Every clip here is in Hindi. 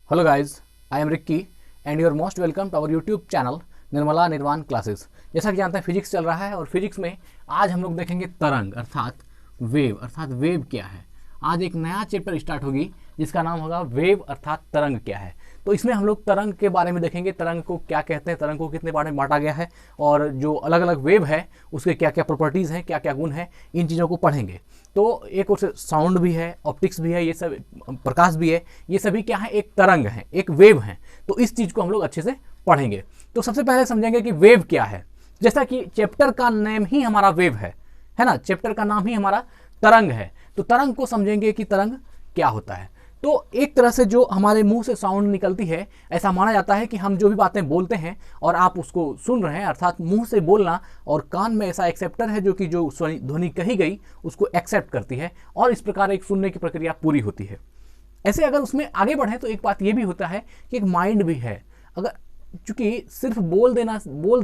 Hello guys, I am Rikki and you are most welcome to our YouTube channel Nirmala Nirvana classes. जैसा कि जानते हैं फिजिक्स चल रहा है और फिजिक्स में आज हम लोग देखेंगे तरंग अर्थात वेव क्या है। आज एक नया चैप्टर स्टार्ट होगी जिसका नाम होगा वेव अर्थात तरंग क्या है। तो इसमें हम लोग तरंग के बारे में देखेंगे, तरंग को क्या कहते हैं, तरंग को कितने बारे में बांटा गया है और जो अलग अलग वेव है उसके क्या क्या प्रॉपर्टीज़ हैं, क्या क्या गुण हैं, इन चीज़ों को पढ़ेंगे। तो एक और साउंड भी है, ऑप्टिक्स भी है, ये सब प्रकाश भी है, ये सभी क्या है, एक तरंग है, एक वेव है। तो इस चीज़ को हम लोग अच्छे से पढ़ेंगे। तो सबसे पहले समझेंगे कि वेव क्या है। जैसा कि चैप्टर का नेम ही हमारा वेव है ना, चैप्टर का नाम ही हमारा तरंग है। तो तरंग को समझेंगे कि तरंग क्या होता है। तो एक तरह से जो हमारे मुंह से साउंड निकलती है, ऐसा माना जाता है कि हम जो भी बातें बोलते हैं और आप उसको सुन रहे हैं, अर्थात मुंह से बोलना और कान में ऐसा एक्सेप्टर है जो कि जो ध्वनि कही गई उसको एक्सेप्ट करती है और इस प्रकार एक सुनने की प्रक्रिया पूरी होती है। ऐसे अगर उसमें आगे बढ़े तो एक बात ये भी होता है कि एक माइंड भी है। अगर चूंकि सिर्फ बोल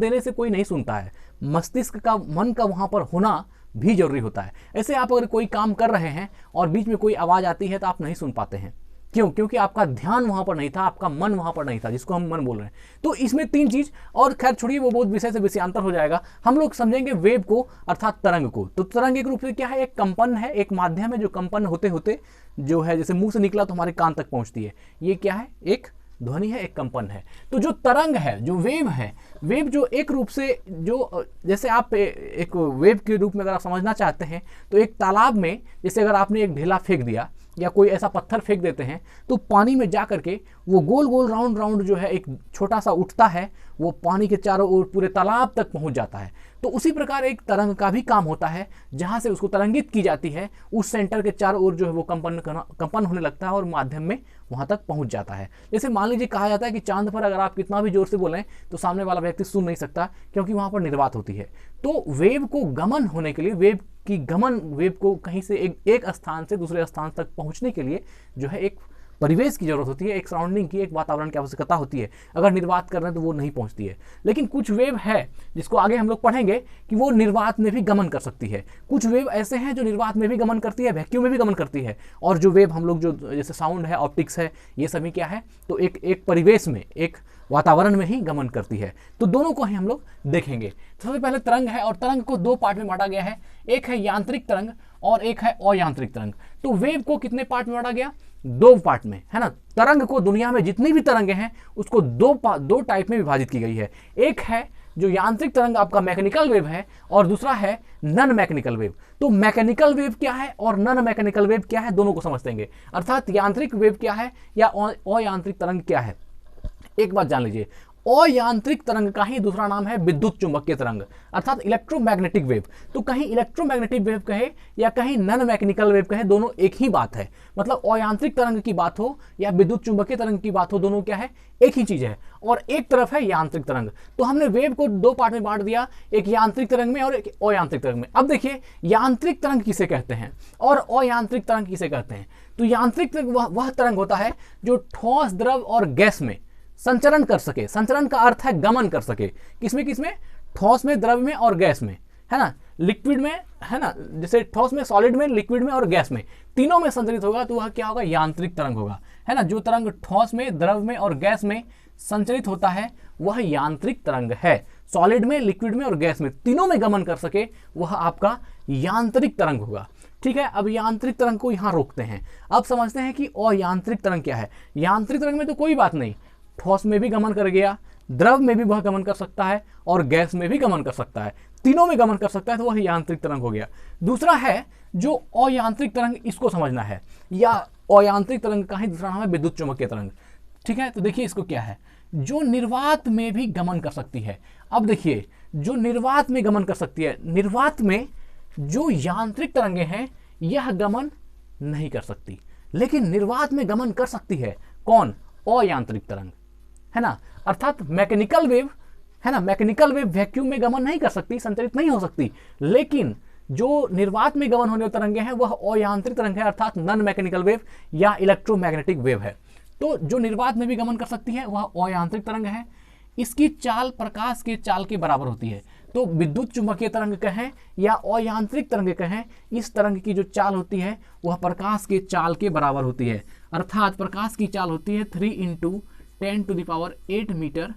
देने से कोई नहीं सुनता है, मस्तिष्क का, मन का वहाँ पर होना भी जरूरी होता है। ऐसे आप अगर कोई काम कर रहे हैं और बीच में कोई आवाज़ आती है तो आप नहीं सुन पाते हैं। क्यों? क्योंकि आपका ध्यान वहाँ पर नहीं था, आपका मन वहाँ पर नहीं था, जिसको हम मन बोल रहे हैं। तो इसमें तीन चीज़, और खैर छोड़िए वो बहुत विषय से विषयांतर हो जाएगा। हम लोग समझेंगे वेव को अर्थात तरंग को। तो तरंग एक रूप से क्या है, एक कंपन है, एक माध्यम है जो कंपन होते होते जो है, जैसे मुंह से निकला तो हमारे कान तक पहुँचती है। ये क्या है, एक ध्वनि है, एक कंपन है। तो जो तरंग है, जो वेव है, वेव जो एक रूप से जो, जैसे आप एक वेव के रूप में अगर आप समझना चाहते हैं तो एक तालाब में जैसे अगर आपने एक ढेला फेंक दिया या कोई ऐसा पत्थर फेंक देते हैं तो पानी में जा करके वो गोल गोल राउंड राउंड जो है एक छोटा सा उठता है, वो पानी के चारों ओर पूरे तालाब तक पहुंच जाता है। तो उसी प्रकार एक तरंग का भी काम होता है, जहां से उसको तरंगित की जाती है, उस सेंटर के चारों ओर जो है वो कंपन होने लगता है और माध्यम में वहां तक पहुंच जाता है। जैसे मान लीजिए कहा जाता है कि चांद पर अगर आप कितना भी जोर से बोलें तो सामने वाला व्यक्ति सुन नहीं सकता, क्योंकि वहां पर निर्वात होती है। तो वेव को गमन होने के लिए, वेव को कहीं से एक स्थान से दूसरे स्थान तक पहुंचने के लिए जो है एक परिवेश की जरूरत होती है, एक सराउंडिंग की, एक वातावरण की आवश्यकता होती है। अगर निर्वात कर रहे हैं तो वो नहीं पहुंचती है। लेकिन कुछ वेव है जिसको आगे हम लोग पढ़ेंगे कि वो निर्वात में भी गमन कर सकती है। कुछ वेव ऐसे हैं जो निर्वात में भी गमन करती है, वैक्यूम में भी गमन करती है। और जो वेव हम लोग जो जैसे साउंड है, ऑप्टिक्स है, ये सभी क्या है, तो एक परिवेश में, एक वातावरण में ही गमन करती है। तो दोनों को ही हम लोग देखेंगे। सबसे पहले तरंग है, और तरंग को दो पार्ट में बांटा गया है। एक है यांत्रिक तरंग और एक है अयांत्रिक तरंग। तो वेव को कितने पार्ट में बांटा गया? दो पार्ट में, है ना। तरंग को, दुनिया में जितनी भी तरंगे हैं उसको दो टाइप में विभाजित की गई है। एक है जो यांत्रिक तरंग आपका मैकेनिकल वेव है और दूसरा है नॉन मैकेनिकल वेव। तो मैकेनिकल वेव क्या है और नॉन मैकेनिकल वेव क्या है, दोनों को समझेंगे। अर्थात यांत्रिक वेव क्या है या अयांत्रिक तरंग क्या है। एक बात जान लीजिए, अयांत्रिक तरंग का ही दूसरा नाम है विद्युत चुंबकीय तरंग, अर्थात इलेक्ट्रोमैग्नेटिक वेव। तो कहीं इलेक्ट्रोमैग्नेटिक वेव कहे या कहीं नॉन मैकेनिकल वेव कहे, दोनों एक ही बात है। मतलब अयांत्रिक तरंग की बात हो या विद्युत चुंबकीय तरंग की बात हो, दोनों क्या है, एक ही चीज है। और एक तरफ है यांत्रिक तरंग। तो हमने वेव को दो पार्ट में बांट दिया, एक यांत्रिक तरंग में और एक अयांत्रिक तरंग में। अब देखिए, यांत्रिक तरंग किसे कहते हैं और अयांत्रिक तरंग किसे कहते हैं। तो यांत्रिक तरंग वह तरंग होता है जो ठोस, द्रव और गैस में संचरण कर सके। संचरण का अर्थ है गमन कर सके। किसमें किसमें? ठोस में, द्रव में और गैस में, है ना। लिक्विड में, है ना, जैसे ठोस में, सॉलिड में, लिक्विड में और गैस में, तीनों में संचरित होगा तो वह क्या होगा, यांत्रिक तरंग होगा, है ना। जो तरंग ठोस में, द्रव में और गैस में संचरित होता है वह यांत्रिक तरंग है। सॉलिड में, लिक्विड में और गैस में, तीनों में गमन कर सके वह आपका यांत्रिक तरंग होगा। ठीक है, अब यांत्रिक तरंग को यहां रोकते हैं। अब समझते हैं कि अयांत्रिक तरंग क्या है। यांत्रिक तरंग में तो कोई बात नहीं, ठोस में भी गमन कर गया, द्रव में भी वह गमन कर सकता है और गैस में भी गमन कर सकता है, तीनों में गमन कर सकता है, तो वह यांत्रिक तरंग हो गया। दूसरा है जो अयांत्रिक तरंग, इसको समझना है, या अयांत्रिक तरंग का ही दूसरा नाम है विद्युत चुंबकीय तरंग। ठीक है, तो देखिए इसको क्या है, जो निर्वात में भी गमन कर सकती है। अब देखिए, जो निर्वात में गमन कर सकती है, निर्वात में जो यांत्रिक तरंगे हैं यह गमन नहीं कर सकती, लेकिन निर्वात में गमन कर सकती है। कौन? अयांत्रिक तरंग, है ना। अर्थात मैकेनिकल वेव, है ना, मैकेनिकल वेव वैक्यूम में गमन नहीं कर सकती, संचरित नहीं हो सकती, लेकिन जो निर्वात में गमन होने वाली तरंगे हैं वह अयांत्रिक तरंग है, अर्थात नॉन मैकेनिकल वेव या इलेक्ट्रोमैग्नेटिक वेव है। तो जो निर्वात में भी गमन कर सकती है वह अयांत्रिक तरंग है। इसकी चाल प्रकाश के चाल के बराबर होती है। तो विद्युत चुंबकीय तरंग कहें या अयांत्रिक तरंग कहें, इस तरंग की जो चाल होती है वह प्रकाश के चाल के बराबर होती है। अर्थात प्रकाश की चाल होती है 3 × 10⁸ मीटर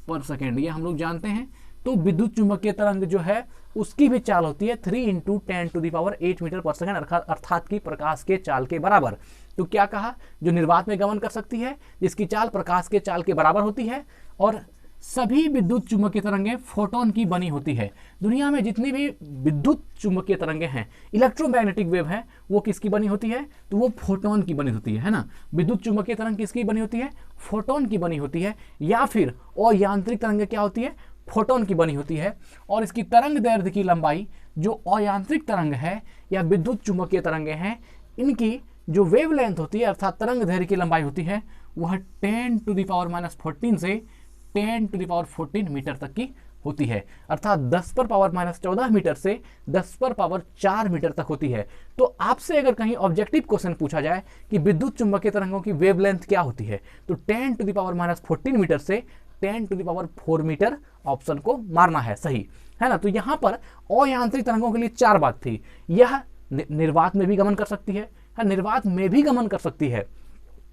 पर सेकेंड, ये हम लोग जानते हैं। तो विद्युत चुंबकीय तरंग जो है उसकी भी चाल होती है 3 × 10⁸ मीटर पर सेकेंड, अर्थात की प्रकाश के चाल के बराबर। तो क्या कहा, जो निर्वात में गमन कर सकती है, जिसकी चाल प्रकाश के चाल के बराबर होती है, और सभी विद्युत चुंबकीय तरंगें फोटोन की बनी होती है। दुनिया में जितनी भी विद्युत चुंबकीय तरंगें हैं, इलेक्ट्रोमैग्नेटिक वेव है, वो किसकी बनी होती है, तो वो फोटोन की बनी होती है ना। विद्युत चुंबकीय तरंग किसकी बनी होती है, फोटोन की बनी होती है, या फिर अयांत्रिक तरंगें क्या होती है, फोटोन की बनी होती है। और इसकी तरंग दैर्ध्य की लंबाई, जो अयांत्रिक तरंग है या विद्युत चुंबकीय तरंगें हैं, इनकी जो वेवलेंथ होती है अर्थात तरंग दैर्ध्य की लंबाई होती है, वह 10⁻14 से 10⁻14 मीटर तक की होती है, अर्थात 10⁻14 मीटर से 10⁻4 मीटर तक होती है। तो आपसे अगर कहीं ऑब्जेक्टिव क्वेश्चन पूछा जाए कि विद्युत चुंबकीय तरंगों की वेवलेंथ क्या होती है, तो 10⁻14 मीटर से 10⁴ मीटर ऑप्शन को मारना है, सही है ना। तो यहाँ पर अयांत्रिक तरंगों के लिए 4 बात थी। यह निर्वात में भी गमन कर सकती है, निर्वात में भी गमन कर सकती है।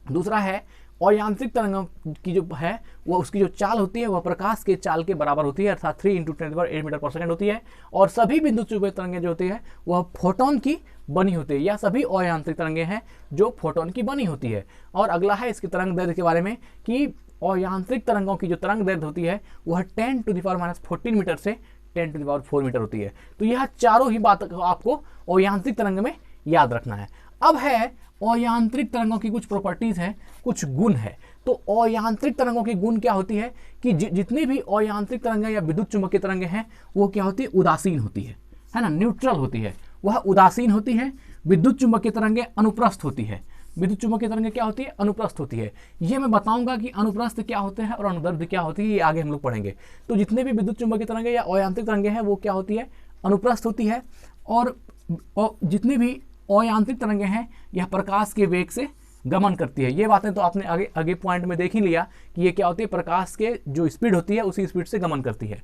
दूसरा है अयांत्रिक तरंगों की जो है वह उसकी जो चाल होती है वह प्रकाश के चाल के बराबर होती है, अर्थात 3 × 10⁸ मीटर पर सेकेंड होती है। और सभी विद्युत चुंबकीय तरंगें जो होती है वह फोटोन की बनी होती है, या सभी अयांत्रिक तरंगें हैं जो फोटोन की बनी होती है। और अगला है इसकी तरंग दैर्ध्य के बारे में कि अयांत्रिक तरंगों की जो तरंग दैर्ध्य होती है वह 10⁻14 मीटर से 10⁴ मीटर होती है। तो यह चारों ही बात आपको अयांत्रिक तरंग में याद रखना है। अब है अयांत्रिक तरंगों की कुछ प्रॉपर्टीज है, कुछ गुण है। तो अयांत्रिक तरंगों की गुण क्या होती है कि जितनी भी अयांत्रिक तरंगें या विद्युत चुंबकीय तरंगें हैं वो क्या होती है, उदासीन होती है ना, न्यूट्रल होती है, वह उदासीन होती है। विद्युत चुंबकीय तरंगें अनुप्रस्थ होती है, विद्युत चुंबकीय तरंगें क्या होती है, अनुप्रस्थ होती है। ये मैं बताऊंगा कि अनुप्रस्थ क्या होते हैं और अनुदैर्ध्य क्या होती है, ये आगे हम लोग पढ़ेंगे। तो जितने भी विद्युत चुंबकीय तरंगें या अयांत्रिक तरंगें हैं वो क्या होती है, अनुप्रस्थ होती है। और जितनी भी अयांत्रिक तरंगें हैं यह प्रकाश के वेग से गमन करती है। ये बातें तो आपने आगे पॉइंट में देख ही लिया कि ये क्या होती है, प्रकाश के जो स्पीड होती है उसी स्पीड से गमन करती है।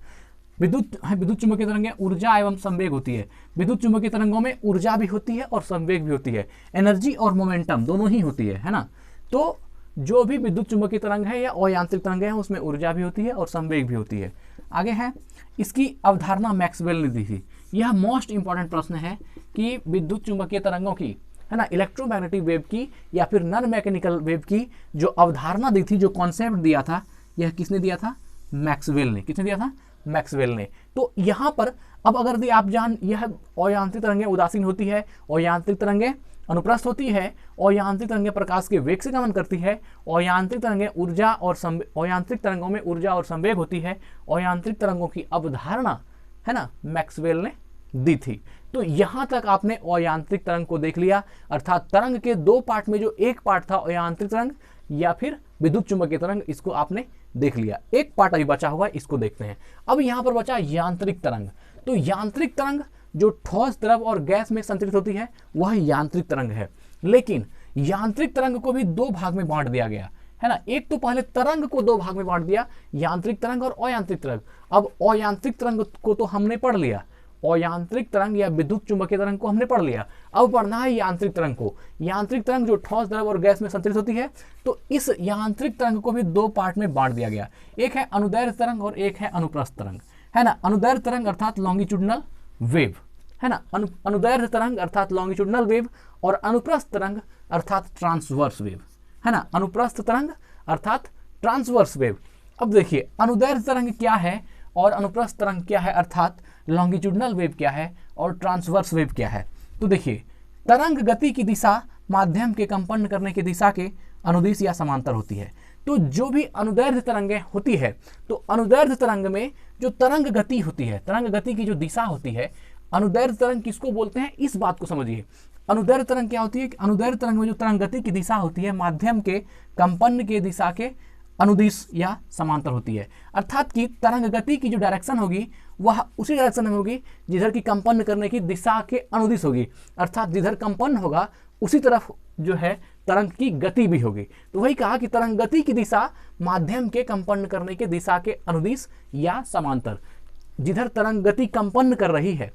विद्युत चुंबकीय तरंगें ऊर्जा एवं संवेग होती है। विद्युत चुंबकीय तरंगों में ऊर्जा भी होती है और संवेग भी होती है, एनर्जी और मोमेंटम दोनों ही होती है ना। तो जो भी विद्युत चुंबकीय तरंग है या अयांत्रिक तरंगें हैं उसमें ऊर्जा भी होती है और संवेग भी होती है। आगे है इसकी अवधारणा मैक्सवेल ने दी थी। यह मोस्ट इंपॉर्टेंट प्रश्न है कि विद्युत चुंबकीय तरंगों की, है ना, इलेक्ट्रोमैग्नेटिक वेव की या फिर नॉन मैकेनिकल वेव की जो अवधारणा दी थी, जो कॉन्सेप्ट दिया था, यह किसने दिया था, मैक्सवेल ने। किसने दिया था, मैक्सवेल ने। तो यहाँ पर अब अगर आप यह अयांत्रिक तरंगें उदासीन होती है, अयांत्रिक तरंगें अनुप्रस्थ होती है, अयांत्रिक तरंगें प्रकाश के वेग से गमन करती है, अयांत्रिक तरंगें अयांत्रिक तरंगों में ऊर्जा और संवेग होती है, अयांत्रिक तरंगों की अवधारणा, है ना, मैक्सवेल ने दी थी। तो यहां तक आपने अयांत्रिक तरंग को देख लिया, अर्थात तरंग के 2 पार्ट में जो एक पार्ट था अयांत्रिक तरंग या फिर विद्युत चुंबकीय तरंग, इसको आपने देख लिया। एक पार्ट अभी बचा हुआ, इसको देखते हैं। अब यहां पर बचा यांत्रिक तरंग। तो यांत्रिक तरंग जो ठोस, द्रव और गैस में संचरित होती है वह यांत्रिक तरंग है। लेकिन यांत्रिक तरंग को भी 2 भाग में बांट दिया गया, है ना। एक तो पहले तरंग को 2 भाग में बांट दिया, यांत्रिक तरंग और अयांत्रिक तरंग। अब अयांत्रिक तरंग को तो हमने पढ़ लिया, अयांत्रिक तरंग या विद्युत चुंबकीय तरंग को हमने पढ़ लिया। अब पढ़ना है यांत्रिक तरंग को। यांत्रिक तरंग जो ठोस, द्रव और गैस में संचरित होती है। तो इस यांत्रिक तरंग को भी 2 पार्ट में बांट दिया गया, एक है अनुदैर्ध्य तरंग और एक है अनुप्रस्थ तरंग, है ना। अनुदैर्ध्य तरंग अर्थात लॉन्गिट्यूडिनल वेव, है ना, अनुदैर्ध्य तरंग अर्थात लॉन्गिट्यूडिनल वेव, और अनुप्रस्थ तरंग अर्थात ट्रांसवर्स वेव, है ना। अनुप्रस्थ तरंग अर्थात ट्रांसवर्स वेव। अब देखिए अनुदैर्ध्य तरंग क्या है और अनुप्रस्थ तरंग क्या है, अर्थात लॉन्गिट्यूडिनल वेव क्या है और ट्रांसवर्स वेव क्या है। तो देखिए तरंग गति की दिशा माध्यम के कंपन करने की दिशा के अनुदिश या समांतर होती है। तो जो भी अनुदैर्ध्य तरंगें होती है, तो अनुदैर्ध्य तरंग में जो तरंग गति होती है, तरंग गति की जो दिशा होती है, अनुदैर्ध्य तरंग किसको बोलते हैं, इस बात को समझिए। अनुदैर्ध्य तरंग क्या होती है, अनुदैर्ध्य तरंग में जो तरंग गति की दिशा होती है माध्यम के कंपन के दिशा के अनुदिश या समांतर होती है। अर्थात कि तरंग गति की जो डायरेक्शन होगी वह उसी डायरेक्शन में होगी जिधर की कंपन करने की दिशा के अनुदिश होगी। अर्थात जिधर कंपन होगा उसी तरफ जो है तरंग की गति भी होगी। तो वही कहा कि तरंग गति की दिशा माध्यम के कंपन करने के दिशा के अनुदिश या समांतर। जिधर तरंग गति कंपन कर रही है,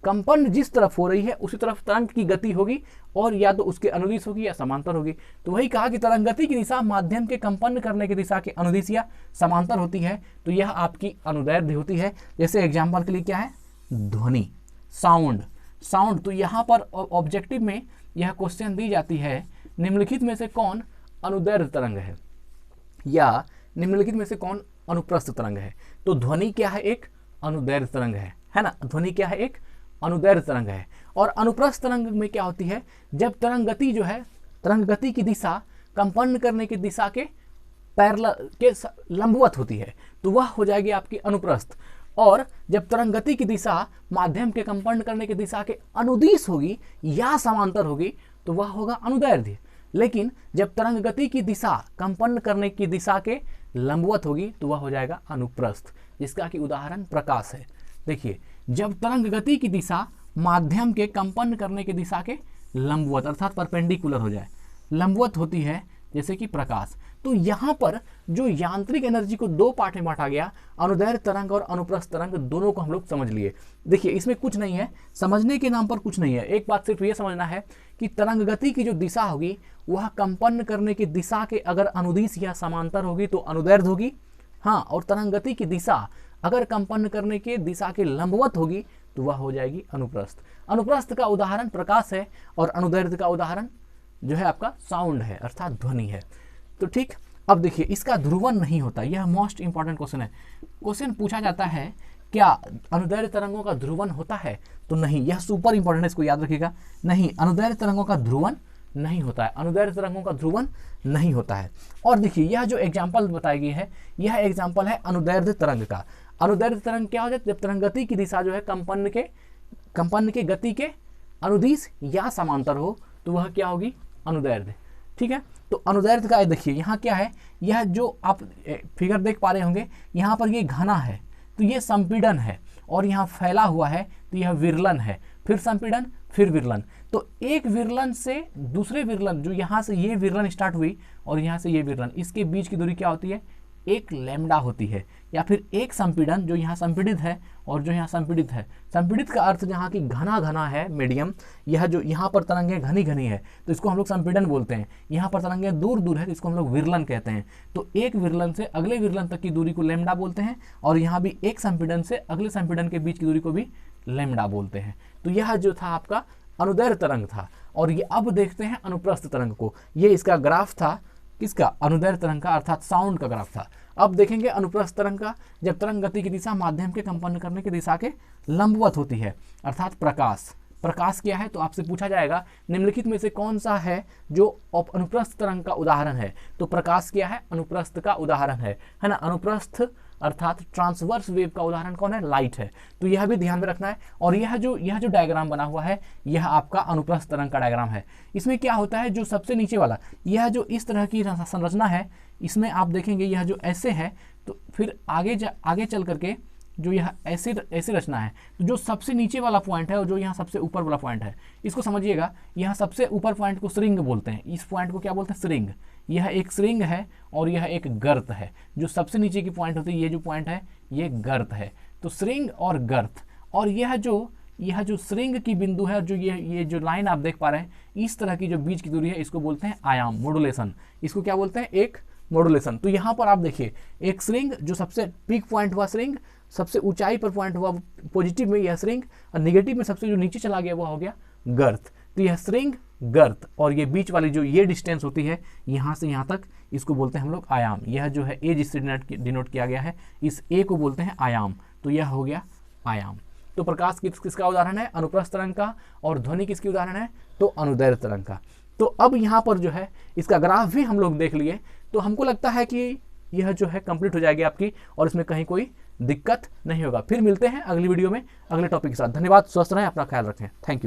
कंपन जिस तरफ हो रही है उसी तरफ तरंग की गति होगी, और या तो उसके अनुदिश होगी या समांतर होगी। तो वही कहा कि तरंग गति की दिशा माध्यम के कंपन करने की दिशा के अनुदिश या समांतर होती है, तो यह आपकी अनुदैर्ध्य होती है। जैसे एग्जाम्पल के लिए क्या है, ध्वनि, साउंड। तो यहाँ पर ऑब्जेक्टिव में यह क्वेश्चन दी जाती है, निम्नलिखित में से कौन अनुदैर्ध्य तरंग है, या निम्नलिखित में से कौन अनुप्रस्थ तरंग है। तो ध्वनि क्या है, एक अनुदैर्ध्य तरंग है ना। ध्वनि क्या है, एक अनुदैर्ध्य तरंग है। और अनुप्रस्थ तरंग में क्या होती है, जब तरंग गति जो है, तरंग गति की दिशा कंपन करने की दिशा के पैरेलल के लंबवत होती है, तो वह हो जाएगी आपकी अनुप्रस्थ। और जब तरंग गति की दिशा माध्यम के कंपन करने की दिशा के अनुदिश होगी या समांतर होगी, तो वह होगा अनुदैर्ध्य। लेकिन जब तरंग गति की दिशा कंपन करने की दिशा के लंबवत होगी, तो वह हो जाएगा अनुप्रस्थ, जिसका कि उदाहरण प्रकाश है। देखिए, जब तरंग गति की दिशा माध्यम के कंपन करने की दिशा के लंबवत अर्थात परपेंडिकुलर हो जाए, लंबवत होती है, जैसे कि प्रकाश। तो यहाँ पर जो यांत्रिक एनर्जी को दो पार्ट में बांटा गया, अनुदैर्ध्य तरंग और अनुप्रस्थ तरंग, दोनों को हम लोग समझ लिए। देखिए, इसमें कुछ नहीं है, समझने के नाम पर कुछ नहीं है। एक बात सिर्फ ये समझना है कि तरंग गति की जो दिशा होगी वह कंपन करने की दिशा के अगर अनुदिश या समांतर होगी तो अनुदैर्ध्य होगी, हाँ। और तरंग गति की दिशा अगर कंपन करने के दिशा के लंबवत होगी तो वह हो जाएगी अनुप्रस्थ। अनुप्रस्थ का उदाहरण प्रकाश है, और अनुदैर्ध्य का उदाहरण जो है आपका साउंड है, अर्थात ध्वनि है। तो ठीक, अब देखिए, इसका ध्रुवन नहीं होता, यह मोस्ट इंपॉर्टेंट क्वेश्चन है। क्वेश्चन पूछा जाता है, क्या अनुदैर्ध्य तरंगों का ध्रुवन होता है? तो नहीं, यह सुपर इंपॉर्टेंट है, इसको याद रखिएगा। नहीं, अनुदैर्ध्य तरंगों का ध्रुवन नहीं होता है, अनुदैर्ध्य तरंगों का ध्रुवन नहीं होता है। और देखिए, यह जो एग्जाम्पल बताई गई है, यह एग्जाम्पल है अनुदैर्ध्य तरंग का। अनुदैर्ध्य तरंग क्या हो जाती है, जब तरंग गति की दिशा जो है कंपन के गति के अनुदिश या समांतर हो, तो वह क्या होगी, अनुदैर्ध्य। ठीक है, तो अनुदैर्ध्य का देखिए यहाँ क्या है, यह जो आप फिगर देख पा रहे होंगे, यहाँ पर ये घना है तो ये संपीड़न है, और यहाँ फैला हुआ है तो यह विरलन है, फिर संपीड़न, फिर विरलन। तो एक विरलन से दूसरे विरलन, जो यहाँ से ये विरलन स्टार्ट हुई और यहाँ से ये विरलन, इसके बीच की दूरी क्या होती है, एक लैम्डा होती है। या फिर एक संपीड़न, जो यहाँ संपीड़ित है और जो यहाँ संपीड़ित है। संपीड़ित का अर्थ जहाँ की घना घना है, मीडियम, यह जो यहाँ पर तरंगें घनी घनी है तो इसको हम लोग संपीड़न बोलते हैं। यहाँ पर तरंगें दूर दूर है तो इसको हम लोग विरलन कहते हैं। तो एक विरलन से अगले विरलन तक की दूरी को लैम्डा बोलते हैं, और यहाँ भी एक संपीड़न से अगले संपीड़न के बीच की दूरी को भी लैम्डा बोलते हैं। तो यह जो था आपका अनुदैर्ध्य तरंग था। और ये अब देखते हैं अनुप्रस्थ तरंग को। ये इसका ग्राफ था, किसका, अनुदैर्ध्य तरंग का, अर्थात साउंड का ग्राफ था। अब देखेंगे अनुप्रस्थ तरंग का, जब तरंग गति की दिशा माध्यम के कंपन करने की दिशा के लंबवत होती है, अर्थात प्रकाश। प्रकाश क्या है, तो आपसे पूछा जाएगा निम्नलिखित में से कौन सा है जो अनुप्रस्थ तरंग का उदाहरण है। तो प्रकाश क्या है, अनुप्रस्थ का उदाहरण है ना। अनुप्रस्थ अर्थात ट्रांसवर्स वेव का उदाहरण कौन है, लाइट है। तो यह भी ध्यान में रखना है। और यह जो डायग्राम बना हुआ है, यह आपका अनुप्रस्थ तरंग का डायग्राम है। इसमें क्या होता है, जो सबसे नीचे वाला, यह जो इस तरह की संरचना है, इसमें आप देखेंगे यह जो ऐसे है, तो फिर आगे चल करके जो यह ऐसे रचना है, तो जो सबसे नीचे वाला पॉइंट है और जो यहाँ सबसे ऊपर वाला पॉइंट है, इसको समझिएगा। यहाँ सबसे ऊपर पॉइंट को श्रिंग बोलते हैं, इस पॉइंट को क्या बोलते हैं, श्रिंग। यह एक श्रिंग है और यह एक गर्त है। जो सबसे नीचे की पॉइंट होती है, ये जो पॉइंट है, ये गर्त है। तो श्रिंग और गर्त, और यह जो श्रिंग की बिंदु है, जो ये जो लाइन आप देख पा रहे हैं, इस तरह की जो बीच की दूरी है, इसको बोलते हैं आयाम, मॉड्यूलेशन। इसको क्या बोलते हैं, एक मॉड्यूलेशन। तो यहाँ पर आप देखिए, एक श्रिंग, जो सबसे पीक पॉइंट हुआ श्रिंग, सबसे ऊंचाई पर पॉइंट हुआ पॉजिटिव में यह श्रिंग, और नेगेटिव में सबसे जो नीचे चला गया वह हो गया गर्त। तो यह श्रिंग, गर्त, और ये बीच वाली जो ये डिस्टेंस होती है यहाँ से यहाँ तक, इसको बोलते हैं हम लोग आयाम। यह जो है ए जिससे डिनोट किया गया है, इस ए को बोलते हैं आयाम। तो यह हो गया आयाम। तो प्रकाश किसका उदाहरण है, अनुप्रस्थ तरंग का। और ध्वनि किसकी उदाहरण है, तो अनुदैर्ध्य तरंग का। तो अब यहाँ पर जो है इसका ग्राफ भी हम लोग देख लिए, तो हमको लगता है कि यह जो है कंप्लीट हो जाएगी आपकी, और इसमें कहीं कोई दिक्कत नहीं होगा। फिर मिलते हैं अगली वीडियो में अगले टॉपिक के साथ। धन्यवाद, स्वस्थ रहें, अपना ख्याल रखें। Thank you.